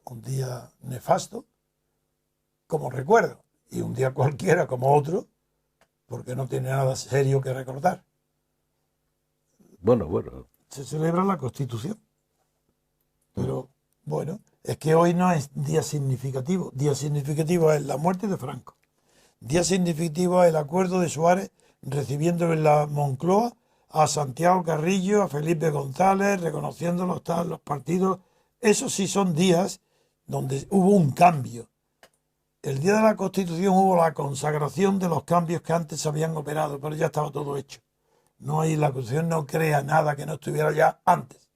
un día nefasto, como recuerdo, y un día cualquiera como otro, porque no tiene nada serio que recordar. Bueno. Se celebra la Constitución. Pero, bueno, es que hoy no es día significativo. Día significativo es la muerte de Franco. Día significativo es el acuerdo de Suárez recibiendo en la Moncloa a Santiago Carrillo, a Felipe González, reconociendo los partidos. Esos sí son días donde hubo un cambio. El día de la Constitución hubo la consagración de los cambios que antes se habían operado, pero ya estaba todo hecho. No hay, la Constitución no crea nada que no estuviera ya antes.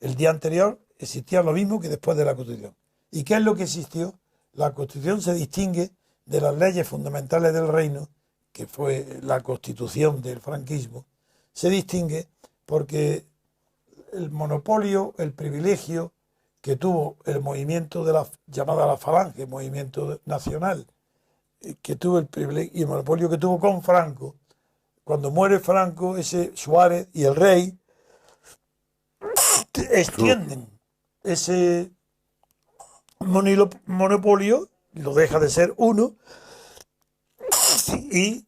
El día anterior existía lo mismo que después de la Constitución. ¿Y qué es lo que existió? La Constitución se distingue de las leyes fundamentales del reino, que fue la Constitución del franquismo, se distingue porque el monopolio, el privilegio que tuvo el movimiento de la llamada la Falange, movimiento nacional, que tuvo el privilegio y el monopolio que tuvo con Franco. Cuando muere Franco, ese Suárez y el rey extienden ese monopolio, lo deja de ser uno y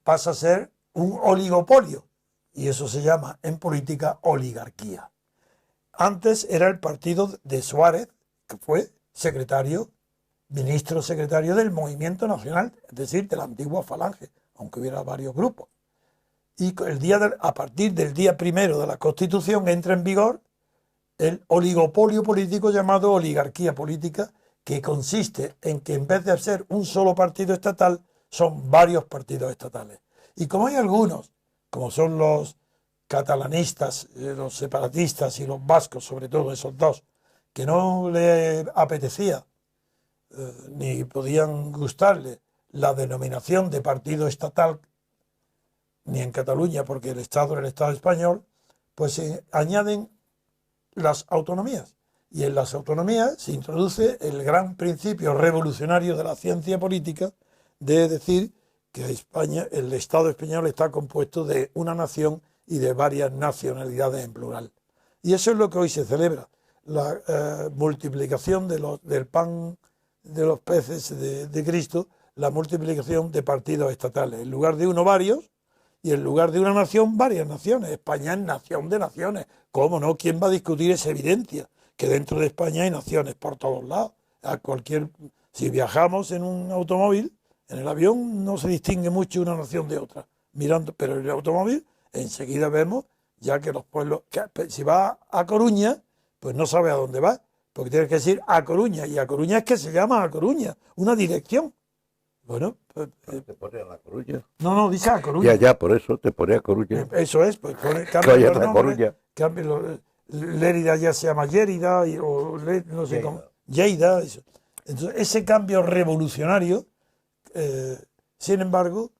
pasa a ser un oligopolio. Y eso se llama en política oligarquía. Antes era el partido de Suárez, que fue ministro secretario del Movimiento Nacional, es decir, de la antigua Falange, aunque hubiera varios grupos. Y a partir del día primero de la Constitución entra en vigor el oligopolio político llamado oligarquía política, que consiste en que en vez de ser un solo partido estatal, son varios partidos estatales. Y como hay algunos, como son los catalanistas, los separatistas y los vascos, sobre todo esos dos, que no le apetecía ni podían gustarle la denominación de partido estatal, ni en Cataluña, porque el Estado era el Estado español, pues se añaden las autonomías. Y en las autonomías se introduce el gran principio revolucionario de la ciencia política de decir que España, el Estado español está compuesto de una nación y de varias nacionalidades en plural. Y eso es lo que hoy se celebra, la multiplicación del pan de los peces de Cristo, la multiplicación de partidos estatales. En lugar de uno, varios, y en lugar de una nación, varias naciones. España es nación de naciones. ¿Cómo no? ¿Quién va a discutir esa evidencia? Que dentro de España hay naciones por todos lados. Si viajamos en un automóvil, en el avión no se distingue mucho una nación de otra. Pero en el automóvil enseguida vemos ya que los pueblos, si va a Coruña, pues no sabe a dónde va, porque tiene que decir a Coruña, y a Coruña es que se llama a Coruña, una dirección. Bueno, pues, ¿te pone a La Coruña? No, dice a Coruña. Ya, por eso te pone a Coruña. Eso es, pues cambia los nombres, Coruña. Lérida ya se llama Lérida, no sé cómo, Lleida. Eso. Entonces, ese cambio revolucionario, sin embargo,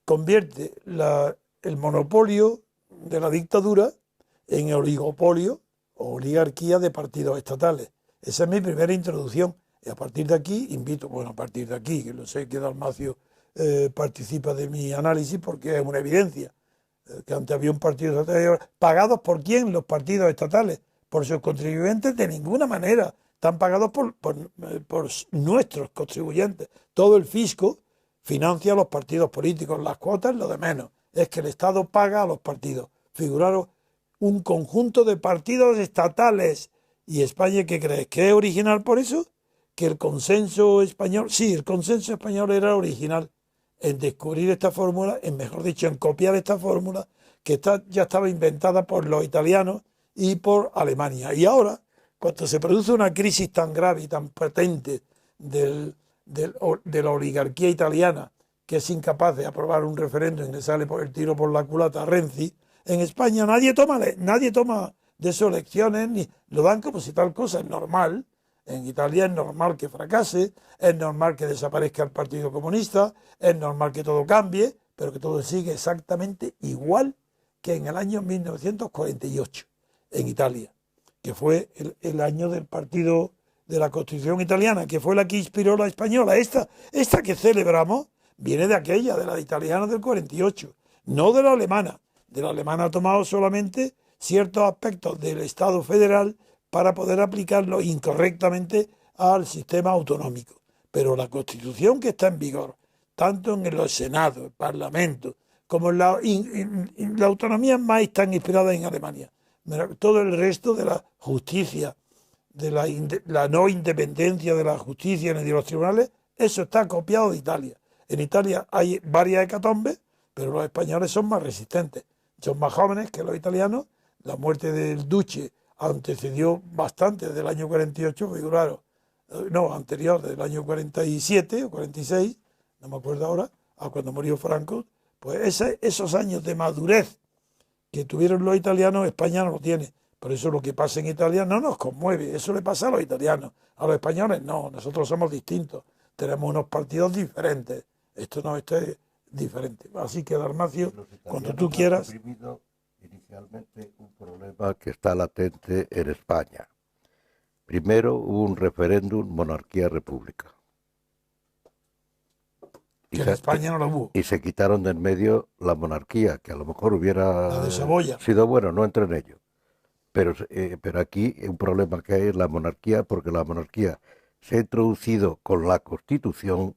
convierte el monopolio de la dictadura en oligopolio o oligarquía de partidos estatales. Esa es mi primera introducción. Y a partir de aquí, que lo sé que Dalmacio participa de mi análisis porque es una evidencia. Que antes había un partido estatal. ¿Pagados por quién? Los partidos estatales. Por sus contribuyentes, de ninguna manera. Están pagados por nuestros contribuyentes. Todo el fisco financia a los partidos políticos. Las cuotas, lo de menos. Es que el Estado paga a los partidos. Figuraros un conjunto de partidos estatales. ¿Y España qué crees? ¿Que es original por eso? Que el consenso español, sí, el consenso español era original en descubrir esta fórmula, mejor dicho, en copiar esta fórmula que ya estaba inventada por los italianos y por Alemania. Y ahora, cuando se produce una crisis tan grave y tan patente de la oligarquía italiana, que es incapaz de aprobar un referéndum y le sale por el tiro por la culata a Renzi, en España nadie toma de esas elecciones, ni lo dan como si tal cosa es normal. En Italia es normal que fracase, es normal que desaparezca el Partido Comunista, es normal que todo cambie, pero que todo sigue exactamente igual que en el año 1948 en Italia, que fue el año del partido de la Constitución italiana, que fue la que inspiró la española. Esta que celebramos viene de aquella, de la italiana del 48, no de la alemana. De la alemana ha tomado solamente ciertos aspectos del Estado federal para poder aplicarlo incorrectamente al sistema autonómico. Pero la Constitución que está en vigor, tanto en los senados, el Parlamento, como en la autonomía más están inspiradas en Alemania. Todo el resto de la justicia, de la no independencia de la justicia ni de los tribunales, eso está copiado de Italia. En Italia hay varias hecatombes, pero los españoles son más resistentes, son más jóvenes que los italianos. La muerte del Duce antecedió bastante del año 48, figuraron, no, anterior, del año 47 o 46, no me acuerdo ahora, a cuando murió Franco. Pues esos años de madurez que tuvieron los italianos, España no lo tiene. Por eso lo que pasa en Italia no nos conmueve, eso le pasa a los italianos. A los españoles no, nosotros somos distintos, tenemos unos partidos diferentes. Esto es diferente. Así que, Dalmacio, cuando tú quieras. Suprimido inicialmente un problema que está latente en España. Primero hubo un referéndum monarquía-república. Que en España no lo hubo. Y se quitaron de en medio la monarquía, que a lo mejor hubiera La de Saboya. sido bueno, no entro en ello. Pero aquí un problema que hay es la monarquía, porque la monarquía se ha introducido con la Constitución.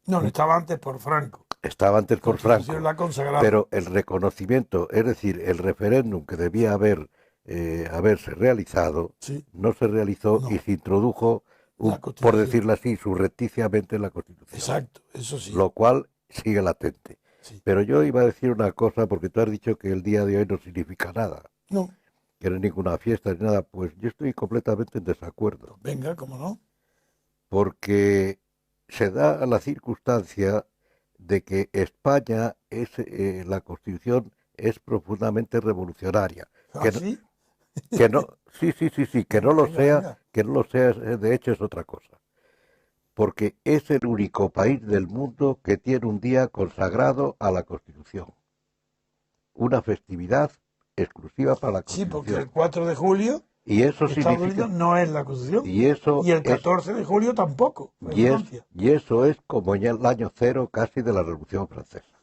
No, estaba antes por Franco. Estaba antes por Franco, la consagrada. pero el reconocimiento, es decir, el referéndum que debía haberse realizado, sí, no se realizó y se introdujo, por decirlo así, surrepticiamente en la Constitución. Exacto, eso sí. Lo cual sigue latente. Sí. Pero yo iba a decir una cosa, porque tú has dicho que el día de hoy no significa nada. No. Que no es ninguna fiesta ni nada. Pues yo estoy completamente en desacuerdo. Venga, ¿cómo no? Porque se da la circunstancia de que España la Constitución es profundamente revolucionaria. ¿Ah, sí? Que no, sí, que no lo venga, sea, venga. que no lo sea, de hecho es otra cosa. Porque es el único país del mundo que tiene un día consagrado a la Constitución. Una festividad exclusiva para la Constitución. Sí, porque el 4 de julio y eso Estados Unidos no es la Constitución. Y el 14 de julio tampoco. Y eso es como en el año cero casi de la Revolución Francesa.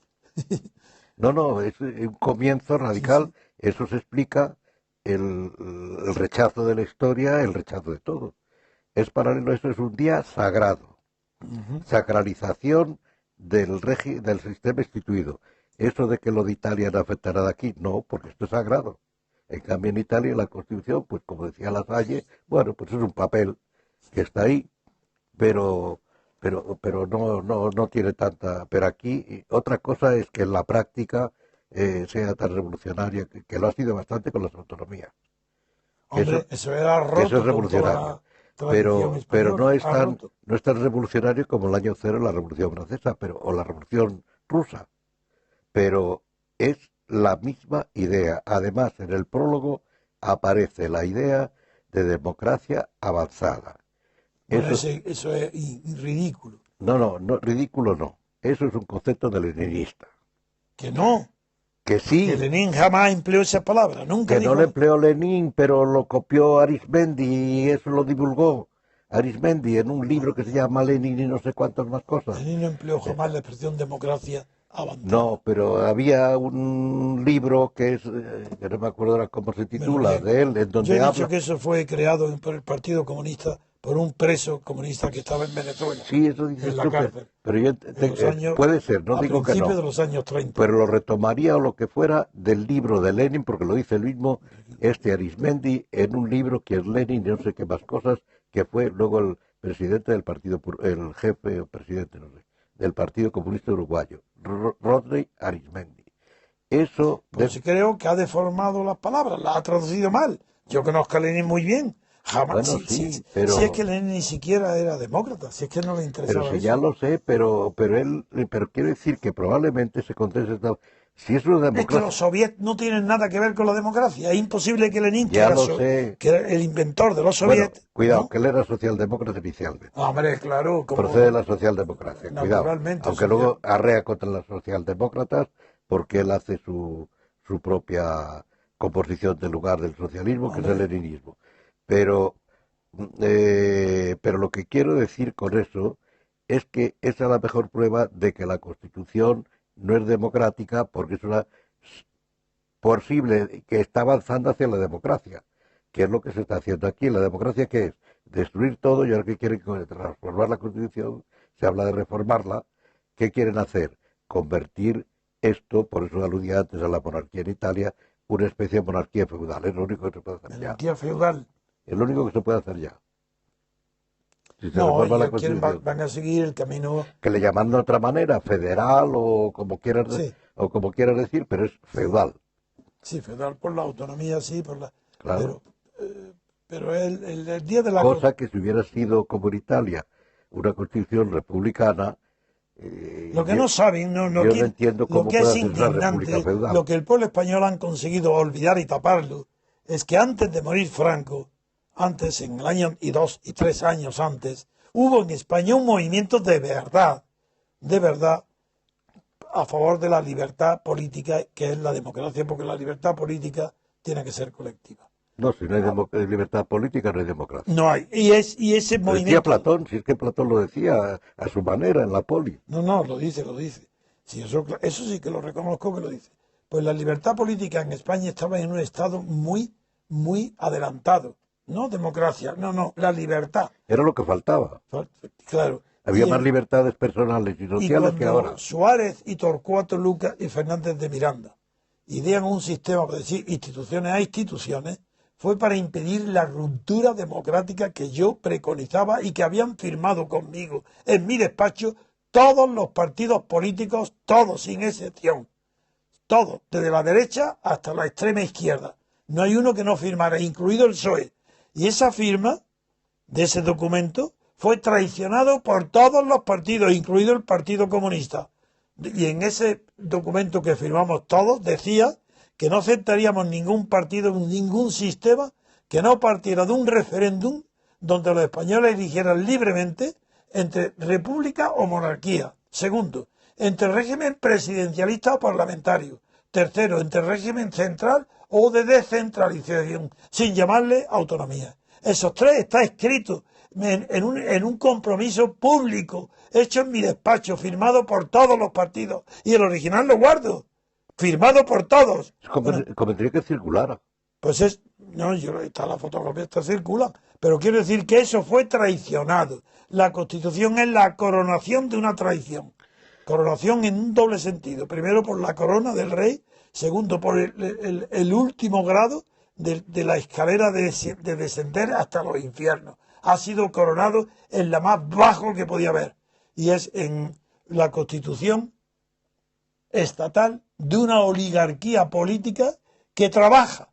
No, es un comienzo radical. Sí. Eso se explica el rechazo de la historia, el rechazo de todo. Es paralelo, eso es un día sagrado. Sacralización del sistema instituido. Eso de que lo de Italia no afectará de aquí, no, porque esto es sagrado. En cambio, en Italia, la Constitución, pues como decía Lasalle, bueno, pues es un papel que está ahí, pero no tiene tanta. Pero aquí, otra cosa es que en la práctica sea tan revolucionaria, que lo ha sido bastante con las autonomías. Hombre, eso era roto. Eso es revolucionario. Pero no es tan revolucionario como el año cero la Revolución Francesa, o la Revolución Rusa. Pero es la misma idea. Además, en el prólogo aparece la idea de democracia avanzada. Bueno, eso es ridículo. No, ridículo no. Eso es un concepto de leninista. Que no. Que sí. Que Lenin jamás empleó esa palabra, nunca que dijo. No le empleó Lenin, pero lo copió Arismendi y eso lo divulgó Arismendi en un libro que se llama Lenin y no sé cuántas más cosas. Lenin no empleó jamás la expresión democracia avanzada. No, pero había un libro que es, que no me acuerdo ahora cómo se titula, de él, en donde yo he habla. dicho que eso fue creado por el Partido Comunista, por un preso comunista que estaba en Venezuela. Sí, eso dice en la cárcel. Pero yo puede ser, no digo que no. A principios de los años 30. Pero lo retomaría o lo que fuera del libro de Lenin, porque lo dice el mismo Arismendi en un libro que es Lenin y no sé qué más cosas, que fue luego el presidente del partido, el jefe o presidente, no sé, del Partido Comunista Uruguayo, Rodney Arismendi. Eso... Pues creo que ha deformado las palabras, las ha traducido mal. Yo conozco a Lenin muy bien. Jamás. Bueno, sí, pero... Si es que Lenin ni siquiera era demócrata, si es que no le interesaba. Pero si eso. ya lo sé, pero quiero decir que probablemente se conteste. Si es una democracia. Es que los soviets no tienen nada que ver con la democracia. Es imposible que Lenin, que era el inventor de los soviets. Bueno, cuidado, ¿no? que él era socialdemócrata inicialmente. Hombre, claro. Procede de la socialdemocracia, cuidado. Aunque luego arrea contra los socialdemócratas porque él hace su propia composición del lugar del socialismo, que es el leninismo. Pero lo que quiero decir con eso es que esa es la mejor prueba de que la Constitución no es democrática, porque es una posible que está avanzando hacia la democracia. que es lo que se está haciendo aquí. La democracia, ¿qué es? Destruir todo, y ahora que quieren transformar la Constitución, se habla de reformarla. ¿Qué quieren hacer? Convertir esto, por eso aludía antes a la monarquía en Italia, una especie de monarquía feudal. Es lo único que se puede hacer ya. Monarquía feudal. Es lo único que se puede hacer ya. Si se No, reforma la ellos Constitución. van a seguir el camino. Que le llaman de otra manera, federal Sí, o como quieras decir, pero es feudal. sí, feudal por la autonomía, sí, por la. Claro. Pero el día de la Cosa que si hubiera sido como en Italia, una constitución republicana, lo que no saben, yo no entiendo lo cómo que puede es hacer una república indignante, feudal. lo que el pueblo español han conseguido olvidar y taparlo, es que antes de morir Franco, antes, en el año y 2 y 3 años antes, hubo en España un movimiento de verdad, a favor de la libertad política, que es la democracia, porque la libertad política tiene que ser colectiva. No, si no hay libertad política, no hay democracia. No hay. Y ese Lo movimiento. decía Platón, si es que Platón lo decía a su manera en la poli. No, lo dice. Sí, eso sí que lo reconozco que lo dice. Pues la libertad política en España estaba en un estado muy, muy adelantado. No democracia, no, la libertad. Era lo que faltaba. Claro. Había más libertades personales y sociales que ahora. Suárez y Torcuato Lucas y Fernández de Miranda idean un sistema, para decir instituciones a instituciones, fue para impedir la ruptura democrática que yo preconizaba y que habían firmado conmigo en mi despacho todos los partidos políticos, todos sin excepción, todos, desde la derecha hasta la extrema izquierda. No hay uno que no firmara, incluido el PSOE. Y esa firma de ese documento fue traicionado por todos los partidos, incluido el Partido Comunista. Y en ese documento que firmamos todos decía que no aceptaríamos ningún partido, ningún sistema que no partiera de un referéndum donde los españoles eligieran libremente entre república o monarquía. Segundo, entre régimen presidencialista o parlamentario. Tercero, entre régimen central o de descentralización, sin llamarle autonomía. Esos tres está escrito en un compromiso público, hecho en mi despacho, firmado por todos los partidos. Y el original lo guardo, firmado por todos. Convendría que circulara. Pues no, está la fotocopia, está circula. Pero quiero decir que eso fue traicionado. La Constitución es la coronación de una traición. Coronación en un doble sentido. Primero por la corona del rey, segundo por el último grado de la escalera de descender hasta los infiernos. Ha sido coronado en la más bajo que podía haber. Y es en la Constitución estatal de una oligarquía política que trabaja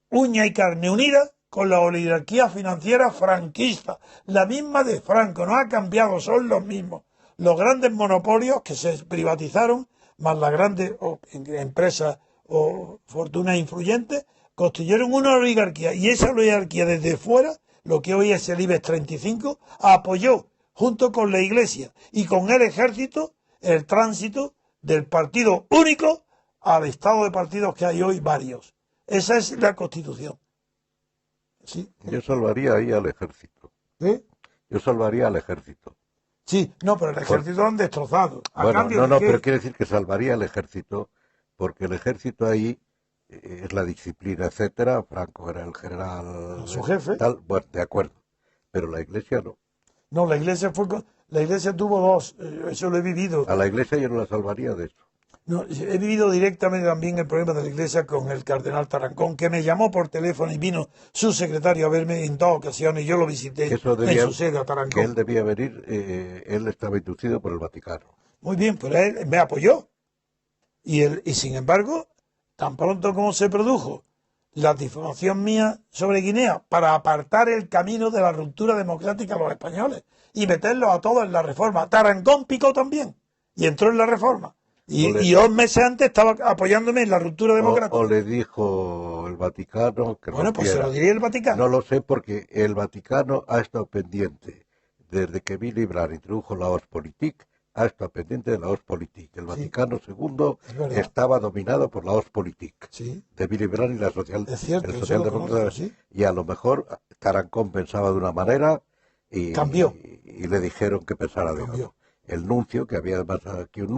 uña y carne unida con la oligarquía financiera franquista, la misma de Franco, no ha cambiado, son los mismos. Los grandes monopolios que se privatizaron, más las grandes empresas o fortunas influyentes, constituyeron una oligarquía. Y esa oligarquía desde fuera, lo que hoy es el IBEX 35, apoyó, junto con la Iglesia y con el Ejército, el tránsito del partido único al estado de partidos que hay hoy varios. Esa es la Constitución. ¿Sí? Yo salvaría ahí al ejército. ¿Eh? Yo salvaría al ejército. Sí, no, pero el ejército lo han destrozado. Bueno, pero quiere decir que salvaría al ejército, porque el ejército ahí es la disciplina, etcétera. Franco era el general. Su jefe. Tal, bueno, de acuerdo. Pero la Iglesia no. No, la Iglesia tuvo dos, eso lo he vivido. A la Iglesia yo no la salvaría de eso. No, he vivido directamente también el problema de la Iglesia con el cardenal Tarancón, que me llamó por teléfono y vino su secretario a verme en dos ocasiones y yo lo visité en su sede a Tarancón. Que él debía venir, él estaba inducido por el Vaticano. Muy bien, pero él me apoyó. Y sin embargo, tan pronto como se produjo la difamación mía sobre Guinea para apartar el camino de la ruptura democrática a los españoles y meterlos a todos en la reforma, Tarancón picó también y entró en la reforma. Y 2 meses antes estaba apoyándome en la ruptura democrática. O le dijo el Vaticano que bueno, pues se lo diría el Vaticano. No lo sé porque el Vaticano ha estado pendiente, desde que Willy Brandt introdujo la Ostpolitik, ha estado pendiente de la Ostpolitik. El Vaticano II estaba dominado por la Ostpolitik, sí, de Willy Brandt y la socialdemócrata. ¿Sí? Y a lo mejor Tarancón pensaba de una manera y cambió. Y le dijeron que pensara de otra. El nuncio, que había además aquí un